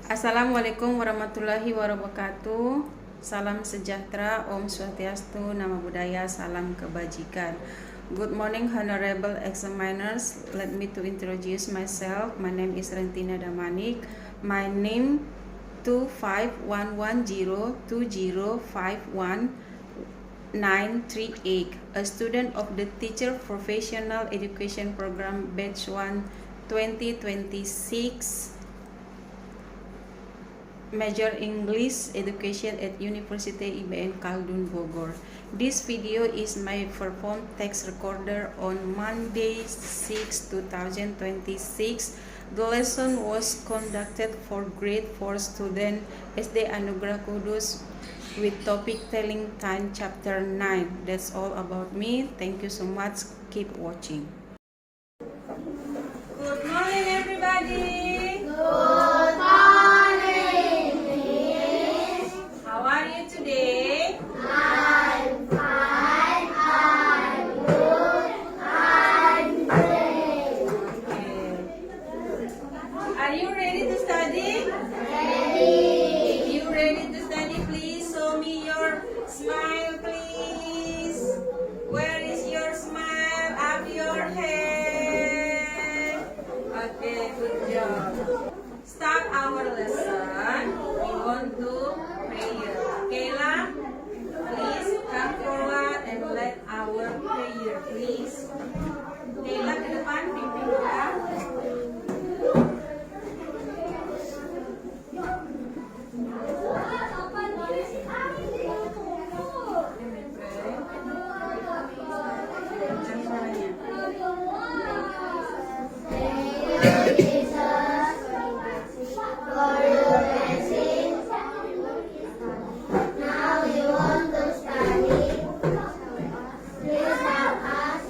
Assalamualaikum warahmatullahi wabarakatuh. Salam sejahtera, Om Swastiastu, Nama Budaya, Salam Kebajikan. Good morning, honorable examiners. Let me to introduce myself. My name is Rentina Damanik. My name 251102051 a student of the Teacher Professional Education Program Batch 1 2026, Major English Education at University IBN Khaldun Bogor. This video is my performed text recorder on Monday 6, 2026. The lesson was conducted for grade 4 student SD Anugerah Kudus with topic Telling Time chapter 9. That's all about me. Thank you so much. Keep watching. Good morning, everybody. Good morning, Miss. How are you today? I'm fine. I'm good. I'm great. Okay. Are you ready to study? Ready. If you ready to study, please show me your smile, please. Where is your smile? Up your head. Okay, good job. Start our lesson. We want to prayer. Kayla, please come forward and let our prayer, please. Kayla ke depan, pimpin doa. Now we want to study. Please help us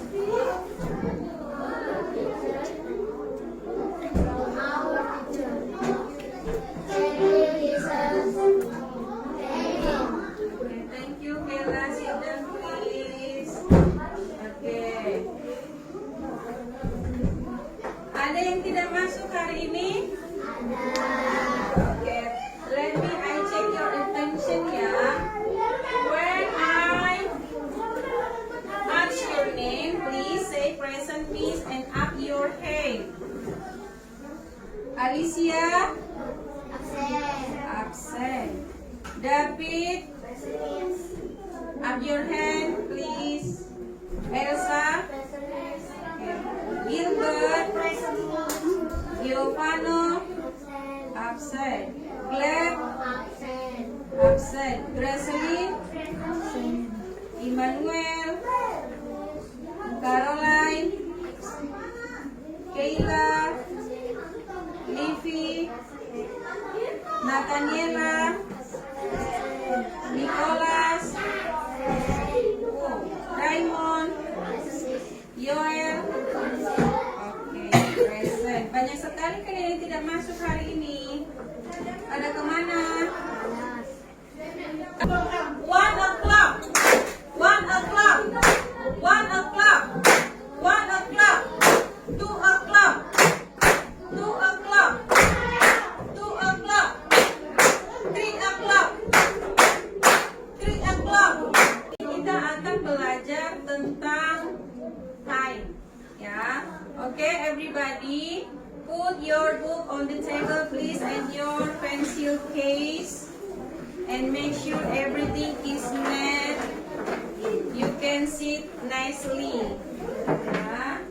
from our teacher. Thank you, Jesus. Thank you. Okay, thank you, Kayla. Sit down, please. Okay. Ada yang tidak masuk hari ini? Okay. Let me I check your attention ya. When I ask your name, please say present miss and up your hand. Alicia, absent. David, up your hand, please. Elsa, Gilbert, Giovanno, absent. Gleb, absent. Graceline, Emmanuel, Caroline, Kayla, Livy, Nathaniela, Nicholas, Raymond, Yoel. Oke, present. Banyak sekali kalian yang tidak masuk hari ini. Ada kemana? 1 o'clock. 1 o'clock. 1 o'clock. 1 o'clock. 2 o'clock. 2 o'clock. 2 o'clock. 3 o'clock. 3 o'clock. Kita akan belajar tentang time, ya. Okay, everybody, put your book on the table, please, and your pencil case, and make sure everything is neat. You can sit nicely. Ya.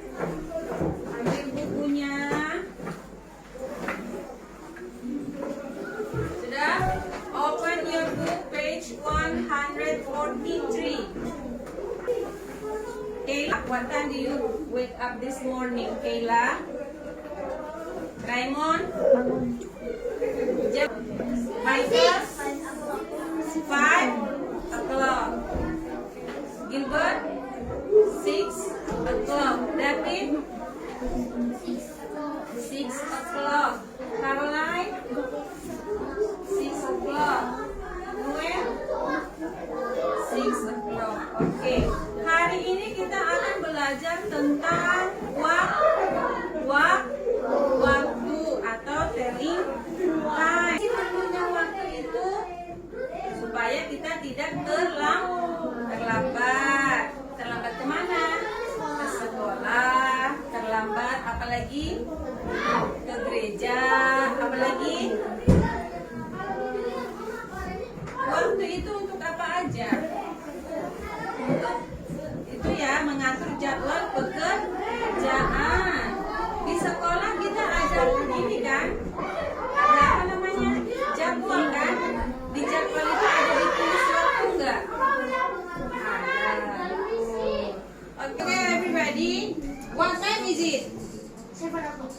Ambil bukunya. Sudah? Open your book, page 143. Kayla, what time do you wake up this morning, Kayla? Raymond? Michael? 5 o'clock. Gilbert? 6 o'clock. David? 6 o'clock. Caroline? 6 o'clock. Noel? 6 o'clock. Okay. Hari ini kita akan belajar tentang waktu atau telling sekolah kita ajar ini kan, ada apa namanya, jadwal kan? Di jadwal itu ada ditulis waktu enggak? Ada. Okay, everybody. What time is it? 7 o'clock.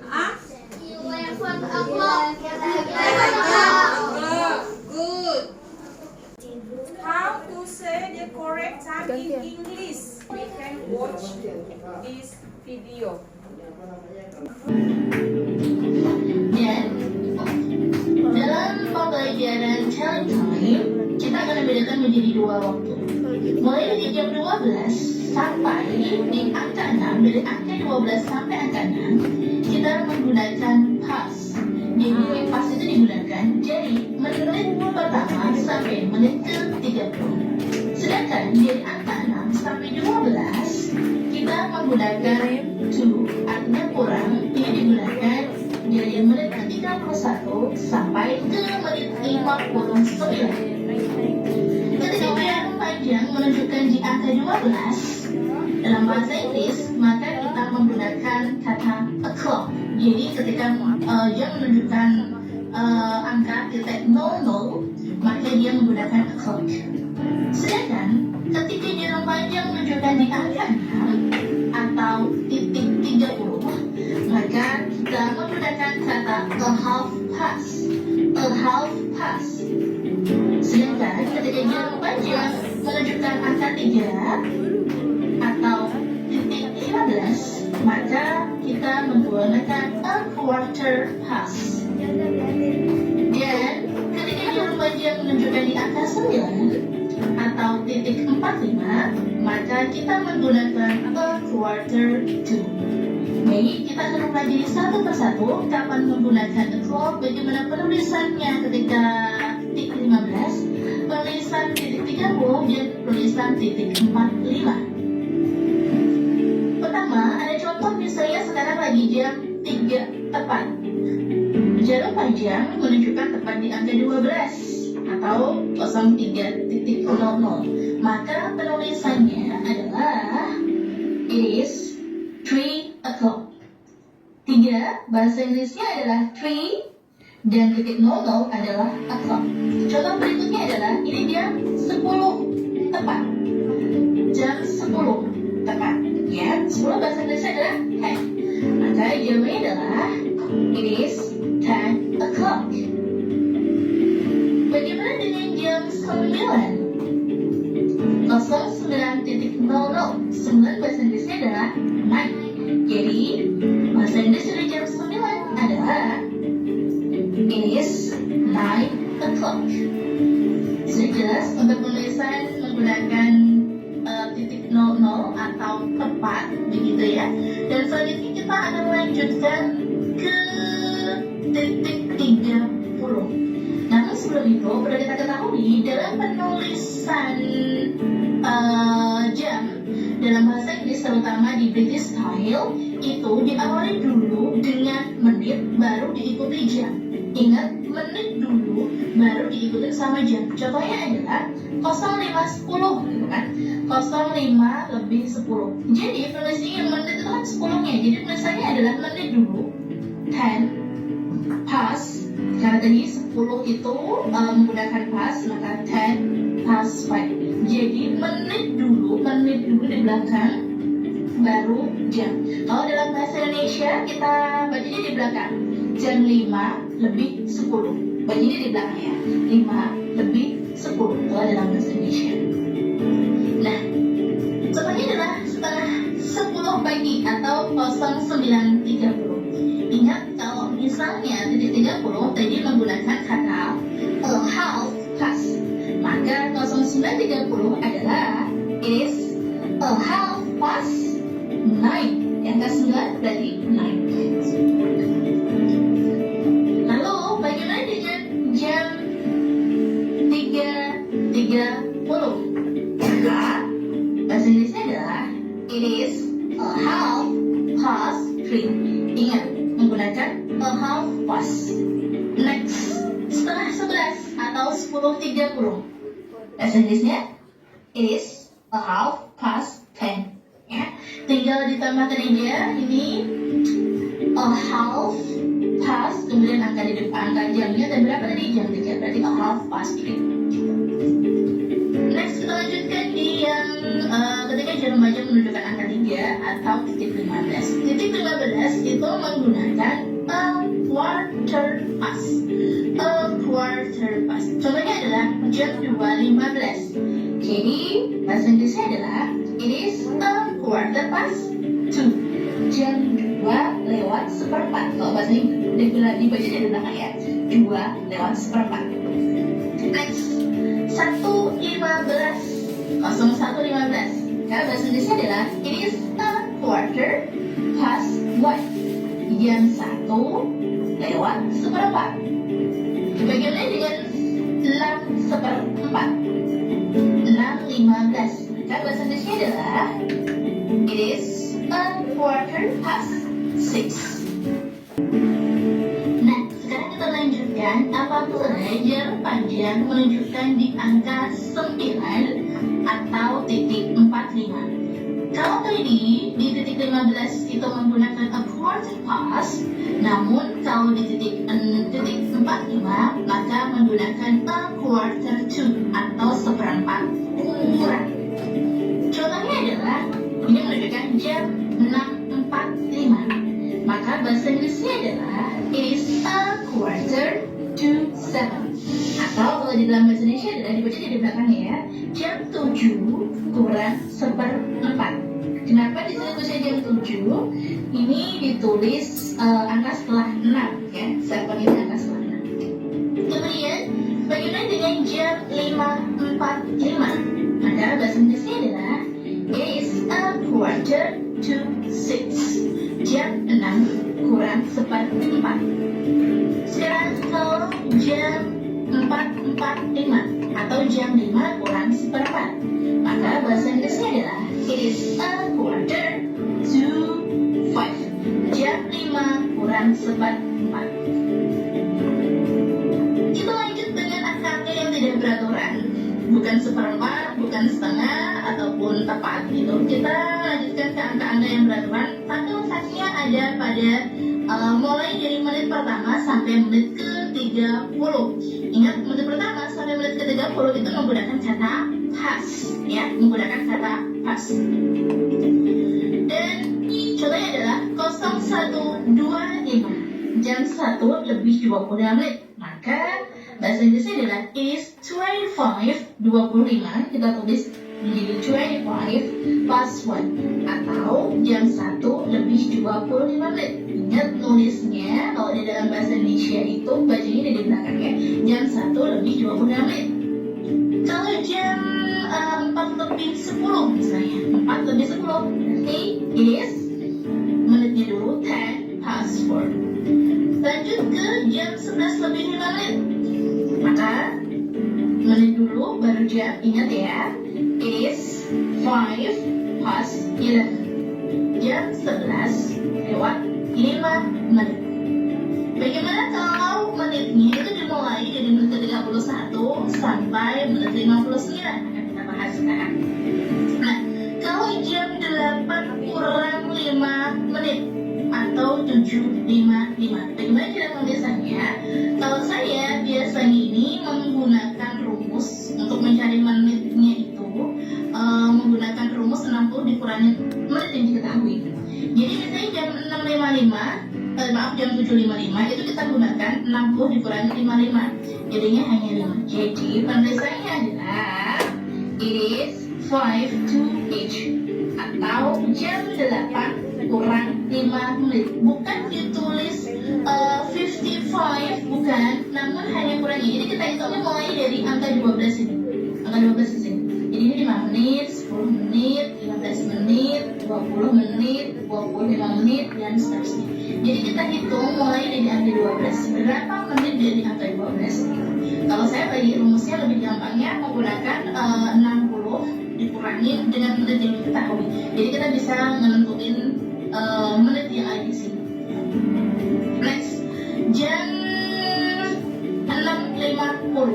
Ah? 11 o'clock. Good. How to say the correct time in English? We can watch this video. Dan dalam pembelajaran child time, kita akan membedakan menjadi dua waktu. Mulai dari jam 12 sampai di angka 6, dari angka 12 sampai angka 6, kita menggunakan past. Jadi past itu digunakan dari menit pertama sampai menit ke-30. Sedangkan dari angka 6 sampai 12, kita menggunakan to, artinya kurang, ini digunakan dari menit ke-31 sampai ke menit 59. Ketika jarak panjang menunjukkan di angka 12 dalam bahasa Inggris, maka kita menggunakan kata o'clock. Jadi ketika jam menunjukkan angka titik 00, maka dia menggunakan o'clock. Sedangkan ketika jarak panjang menunjukkan di angka 6 atau titik 30, maka kita menggunakan kata a half past. A half past. Sedangkan ketika jarak panjang menunjukkan angka 3 atau titik 15, maka kita menggunakan a quarter past. Dan ketika jarak panjang menunjukkan di angka 9 atau titik 45, maka kita menggunakan a quarter to. Baik, kita akan mempelajari satu persatu kapan menggunakan a clock, bagaimana penulisannya ketika titik 15, penulisan titik 30, dan penulisan titik 45. Pertama, ada contoh misalnya sekarang lagi jam 3 tepat. Jarak panjang menunjukkan tepat di angka 12 atau 03.00. Maka penulisannya adalah it is 3 o'clock. 3 bahasa Inggrisnya adalah 3 dan titik 00 adalah o'clock. Contoh berikutnya adalah ini jam 10 tepat. Jam 10 tepat. Ya, 10 bahasa Inggrisnya adalah 10. Maka jawabannya adalah it is 10 o'clock. Bagaimana dengan jam 9? 09.00. 9 bahasa Inggrisnya adalah 9. Jadi bahasa Inggris dari jam 9 adalah it is 9 o'clock. Sudah jelas untuk penulisan menggunakan titik 00 atau tepat, begitu ya. Dan selanjutnya kita akan melanjutkan ke titik 30. Namun sebelum itu perlu kita ketahui dalam penulisan jam dalam bahasa Inggris, terutama di British style, itu diawali dulu dengan menit baru diikuti jam. Ingat, menit dulu baru diikuti sama jam. Contohnya adalah 05.10 gitu kan, 05 lebih 10. Jadi penulisannya menit itu kan 10-nya, jadi penulisannya adalah menit dulu 10 past. Karena tadi 10 itu menggunakan past, maka 10 past 5. Jadi menit dulu di belakang baru jam. Kalau dalam bahasa Indonesia kita bacanya di belakang, jam 5 lebih 10. Bacanya di belakang ya, 5 lebih 10 kalau dalam bahasa Indonesia. Nah, contohnya adalah setengah 10 pagi atau 09.30. Ingat, kalau misalnya titik 30 tadi menggunakan kata a half past, maka 09.30 adalah is a half past 9. Yang ke-9 berarti 9. Lalu bagaimana dengan jam 3.30? Maka bahasa Inggrisnya adalah it is a half past 3. Ingat, menggunakan a half past. Next, setengah 11 atau 10.30. Bahasa Inggrisnya it is a half past 10. Ya, tinggal ditambahkan aja ini half past, kemudian angka di depan angka jamnya, dan berapa tadi? Jam 3, berarti a half past 3. Next kita lanjutkan di yang ketika jarum baja menunjukkan angka 3 atau titik 15. Titik 15 itu menggunakan a quarter past. A quarter past. Contohnya adalah jam 2.15. Jadi bahasa Inggrisnya adalah it is a quarter past 2. Jam 2:04. Kalau bahasa Inggris dibaca dari belakang ya, 2:04. Next, 1:15. 01:15. Karena bahasa Inggrisnya adalah it is a quarter past 1. Jam 1:04. Bagaimana dengan 6:04? 6:15. Maka bahasa Inggrisnya adalah it is a quarter past 6. Nah, sekarang kita lanjutkan apabila jarum panjang menunjukkan di angka 9 atau titik 45. Kalau tadi di titik 15 itu menggunakan a quarter past, namun kalau di titik 45 maka menggunakan a quarter to atau seperempat kurang. Contohnya adalah ini menunjukkan jam 6:45. Maka bahasa Inggrisnya adalah it is a quarter to 7. Atau kalau di dalam bahasa Indonesia adalah dibaca di belakangnya ya, jam 7:04. Kenapa disebut jam 7? Ini ditulis angka setelah 6 ya, 7 ini angka setelah 6. Kemudian bagaimana dengan jam 5:45? Maka bahasa Inggrisnya adalah it is a quarter to 6. Jam 6:04. Sekarang kalau jam 4:45 atau jam 5:04, maka bahasa Inggrisnya adalah it is a quarter to 5. Jam 5:04. Kita lanjut dengan angka-angka yang tidak beraturan, bukan seperempat, bukan setengah, ataupun tepat gitu. Kita lanjutkan ke angka-angka yang beraturan, tapi letaknya ada pada mulai dari menit pertama sampai menit ke-30. Ingat, menit pertama sampai menit ke-30 itu menggunakan kata past ya, menggunakan kata past. Dan contohnya adalah 01:25, jam 1:25 menit. Maka bahasa Inggrisnya adalah it is 25:25. Kita tulis menjadi 25 past 1 atau jam 1:25 menit. Ingat nulisnya kalau di dalam bahasa Indonesia itu bacanya di belakang ya, jam 1:25 menit. Kalau jam 4:10 misalnya, 4:10 berarti it is menitnya dulu 10 past 4. Lanjut ke jam 11:05 menit. Maka menit dulu baru jam, ingat ya, it is 5 past 11. Jam 11:05 menit. Bagaimana kalau menitnya itu dimulai dari menit ke-31 sampai menit 59? Akan kita bahas sekarang. Nah, kalau jam 8:05 menit atau 7:55, bagaimana cara menulisannya? Kalau saya biasanya ini menggunakan rumus untuk mencari menitnya itu, menggunakan rumus 60 dikurangi menit yang diketahui. Jadi misalnya jam 7:55 itu kita gunakan 60 dikurangi 55, jadinya hanya 5. Jadi penulisannya adalah it is 5 to each atau jam 8 kurang 5 menit. Bukan ditulis 55, bukan, namun hanya kurangi. Jadi kita hitungnya mulai dari angka 12 ini. Angka 12 di sini. Jadi ini 5 menit, 10 menit, 15 menit, 20 menit, 25 menit, dan seterusnya. Jadi kita hitung mulai dari angka 12. Berapa menit dari angka 12? Kalau saya bagi rumusnya lebih gampangnya menggunakan 60 dikurangi dengan menit yang diketahui. Jadi kita bisa menentuin menit yang ada di sini. Next, jam 6.50.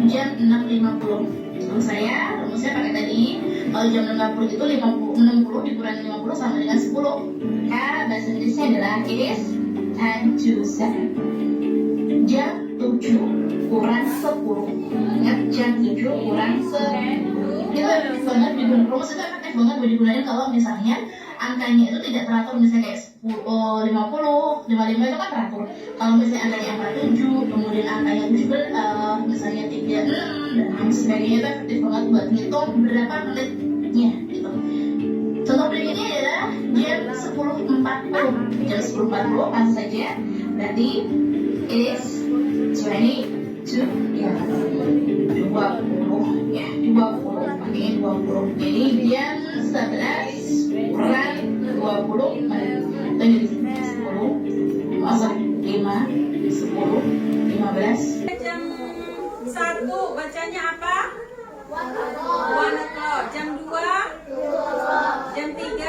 Jam 6.50. Rumusnya pakai tadi. Kalau jam 50 itu 60 dikurangi 50 sama dengan 10. Bahasa Inggrisnya adalah it is 10 to 7. Jam 7 kurang 10. Ingat, jam 7 kurang 10. Itu efektif banget, rumus itu efektif banget buat digunakan kalau misalnya angkanya itu tidak teratur, misalnya kayak 10, 50, 55 itu kan teratur. Kalau misalnya angkanya angka 7, kemudian angkanya juga misalnya 36 dan lain sebagainya, itu efektif banget buat ngitung berapa menitnya gitu. Contoh berikutnya adalah jam 10.40. Jam 10.40 langsung saja, berarti it is 20 to 20 ya, 20 pakainya 20. Jadi jam 11 kurang 20 menit. Itu jadi 10 masuk 5 10 15. Jam 1 bacanya apa? 1 o'clock. Jam 2, jam 3,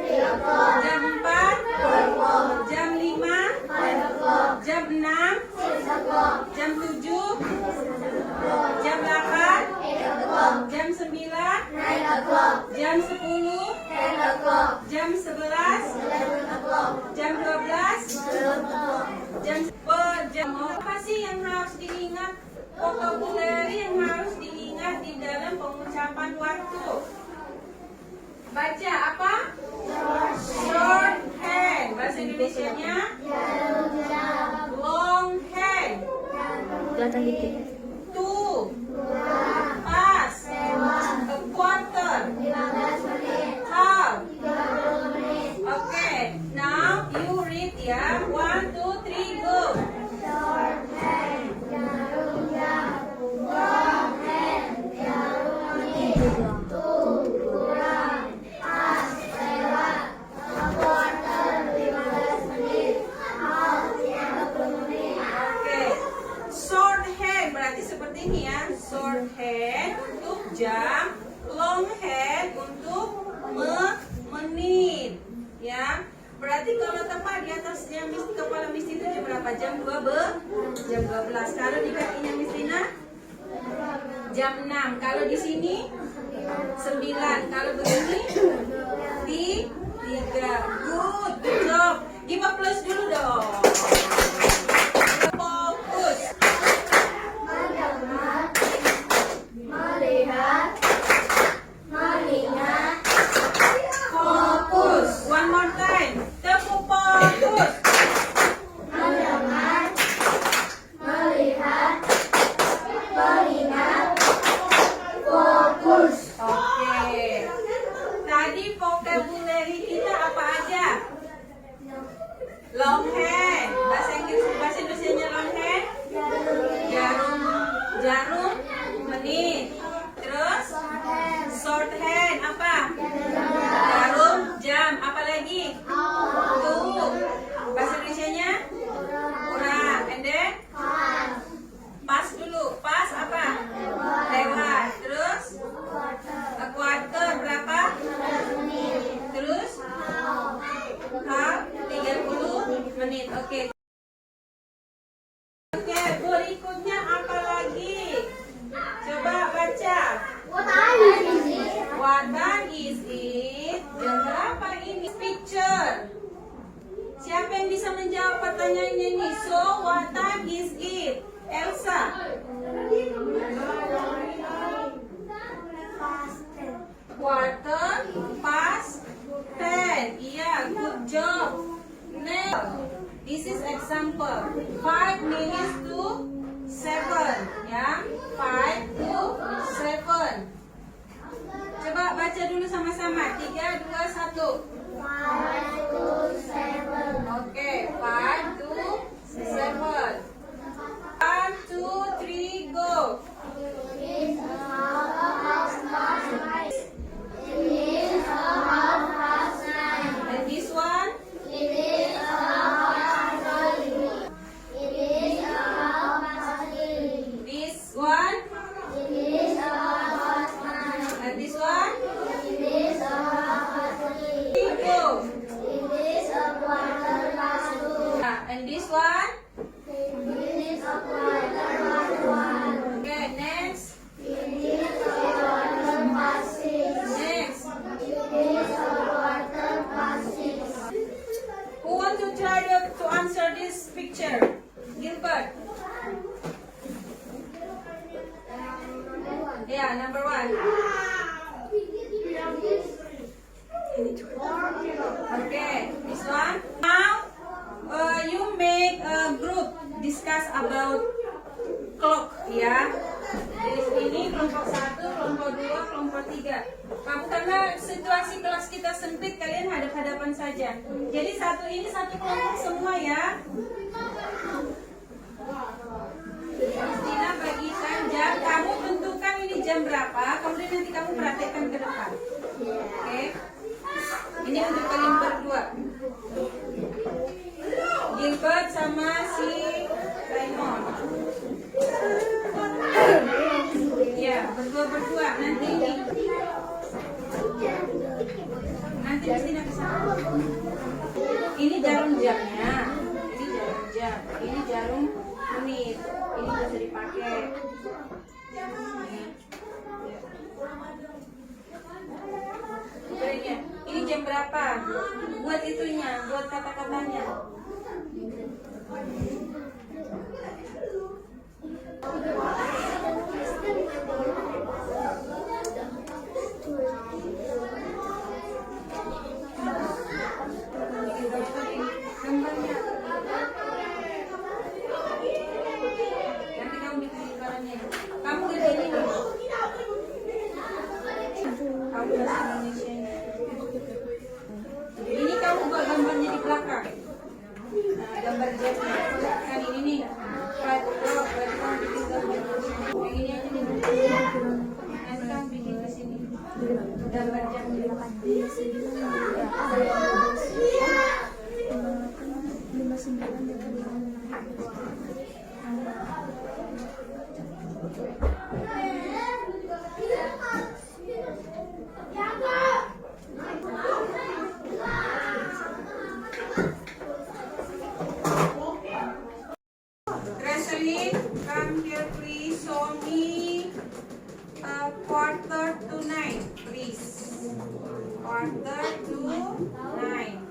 jam 4, jam 5, jam 6, jam 7, jam 8, jam 9, jam 10, jam 11, jam 12, jam apa sih yang harus diingat? Vocabulary yang harus diingat di dalam pengucapan waktu. Baca apa? Shorthand. Bahasa Indonesianya longhand. Two. Pas. A quarter. Half. Okay. Now you read ya. 1, 2, 3, go. Shorthand berarti seperti ini ya. Shorthand untuk jam, longhand untuk menit. Ya. Berarti kalau tepat di atasnya kepala Miss Tina jam berapa? Jam 12. Jam 12. Kalau di kakinya Miss Tina jam 6. Kalau di sini 9. Kalau begini di 3. Good job. Give a plus dulu dong. Fokus. Fokus. One more time. Tepuk fokus. Oke. Tadi vocabulary kita apa aja? Longhand. Bahasa Indonesianya longhand. Jarum, menit. Terus shorthand apa? Jarum, jam. Apa lagi? Tuh. Bahasa Indonesianya kurang. And then pas dulu. Pas apa? Lewat. Terus a quarter berapa? Terus half 30 menit. Oke. Oke, berikutnya apa lagi? Coba baca. What time is it? Jam berapa ini? Picture. Siapa yang bisa menjawab pertanyaannya ini? So, what time is it? Elsa. Quarter past 10. Iya, good job. Next, this is example. 5 minutes to 7. Ya, 5 to 7. Coba baca dulu sama-sama. 3, 2, 1. Oke, 5 to 7. Yeah, number 1. Okay, this one. Now, you make a group discuss about clock, ya. Jadi ini kelompok 1, kelompok 2, kelompok 3. Karena situasi kelas kita sempit, kalian hadap-hadapan saja. Jadi satu kelompok semua ya. Kristina bagikan jam, kamu tentukan ini jam berapa, kemudian nanti kamu praktekkan ke depan. Oke? Ini untuk kalian berdua. Gilbert sama si Raymond. Ya, berdua nanti Kristina bisa. Ini jarum jamnya. Ini jarum jam. Ini jarum menit. Ini bisa dipakai. Ya. Ini jam berapa? Buat itunya, buat kata-katanya. Gambarnya. Nanti kamu bikin gambarnya. Kamu kerjain ini. Kamu bahasa Indonesia. Ini kamu buat gambarnya di belakang. Nah, gambar jamnya. Kan ini nih. Berarti kamu bikin gambar. Yang ini aja nih. Nanti kamu bikin di sini. Gambar jamnya. Graceline, come here please. Show me 8:45, please. 8:45.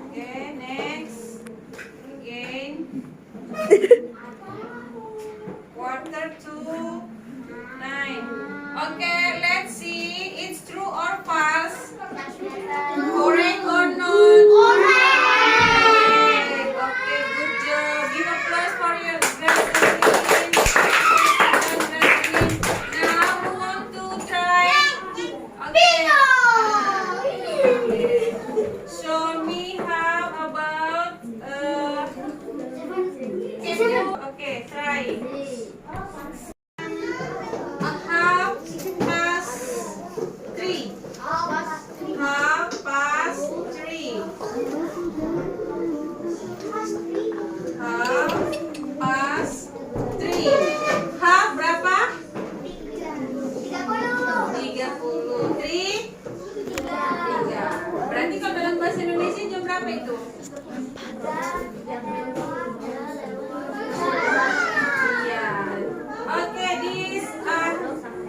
Okay, next. Again. 8:45. Okay, let's see. It's true or false? Correct or not? Okay, good job. Give applause for your Graceline. Now who want to try? Okay. Show me how about okay, try. A half past 3. Half past 3. Half past 3. Half berapa? 30. 3. Berarti kalau dalam bahasa Indonesia jam berapa itu? Iya. Okay, this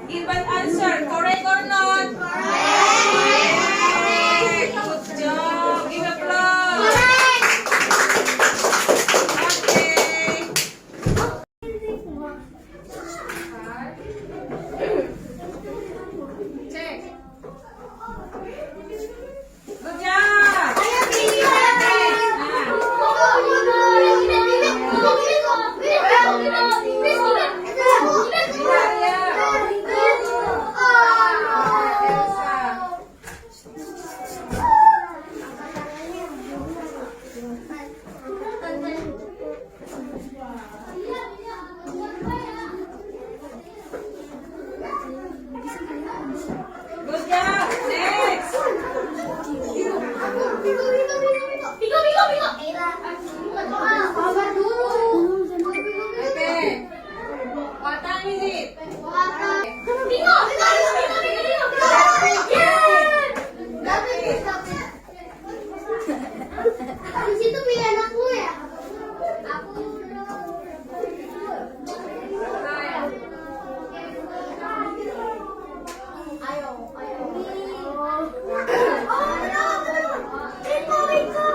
Gilbert answer. Correct or not? Correct. Good job. Give applause. Okay. Check. Good job. Good job. Next. Okay. What time is it? Di situ pilihan aku ya. Aku ayo. Rico.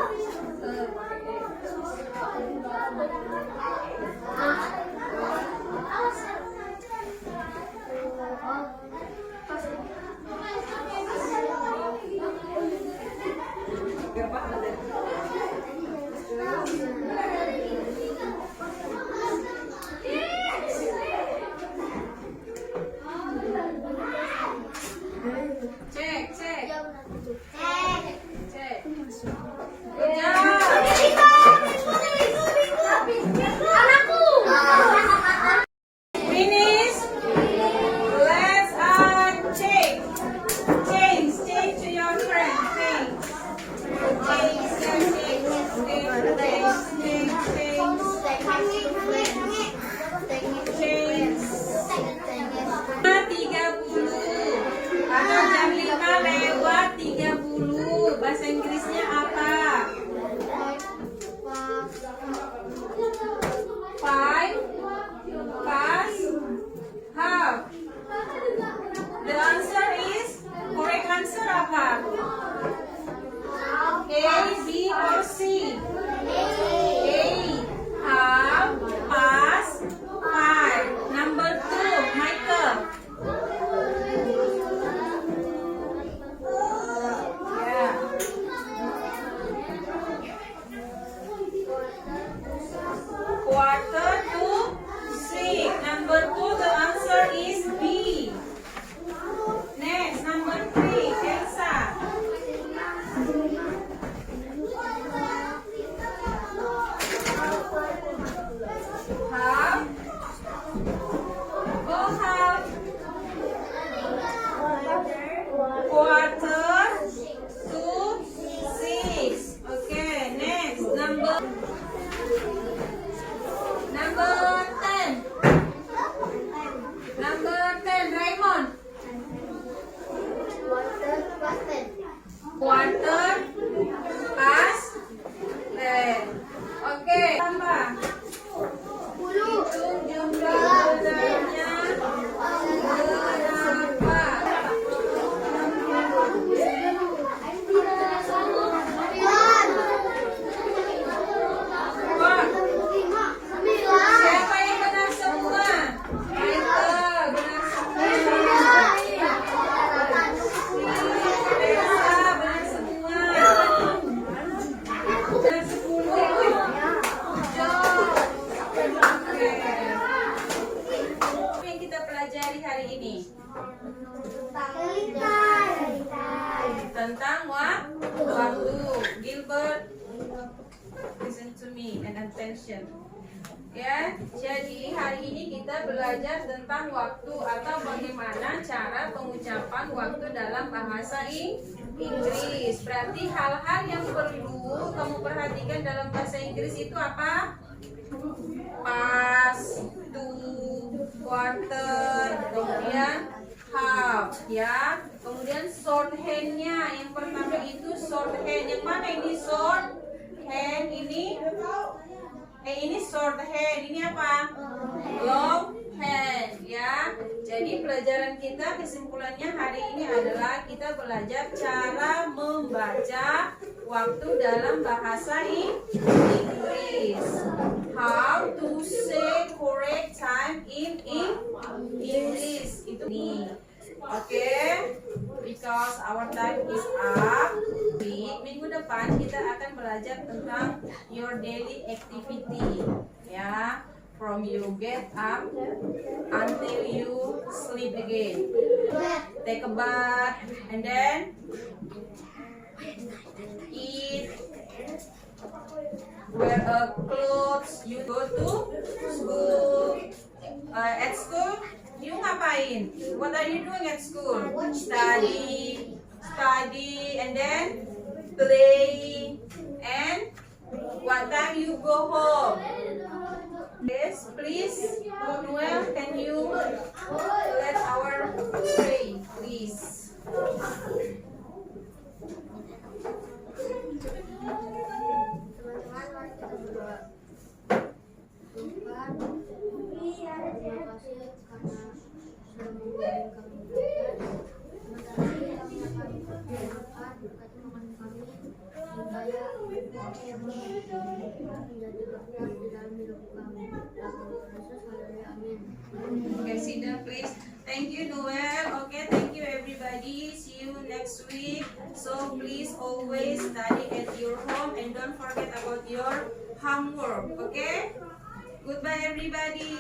attention. Ya, jadi hari ini kita belajar tentang waktu atau bagaimana cara pengucapan waktu dalam bahasa Inggris. Berarti hal-hal yang perlu kamu perhatikan dalam bahasa Inggris itu apa? Past, to, quarter, kemudian half, ya. Kemudian shorthand-nya, yang pertama itu shorthand. Yang mana ini shorthand? Ini shorthand. Ini apa? Long hand, ya. Jadi pelajaran kita kesimpulannya hari ini adalah kita belajar cara membaca waktu dalam bahasa Inggris. How to say correct time in English. Itu nih. Oke, because our time is up. Minggu depan kita akan belajar tentang your daily activity, ya. From you get up until you sleep again. Take a bath and then eat. Wear a clothes. You go to school. At school, you ngapain? What are you doing at school? Study, and then play. And what time you go home? Yes, please, Noel, can you let our pray, please? Teman-teman, mari kita berdoa. Tuhan, terima kasih karena sudah membiarkan kami belajar. Terima kasih kami akan berdoa berkati makan kami supaya menjadi berkat di dalam hidup kami. Dalam Yesus, haleluya, amin. Okay, sit down, please. Thank you, Noel. Okay, thank you, everybody. See you next week. So please always study at your home and don't forget about your homework. Okay? Goodbye, everybody.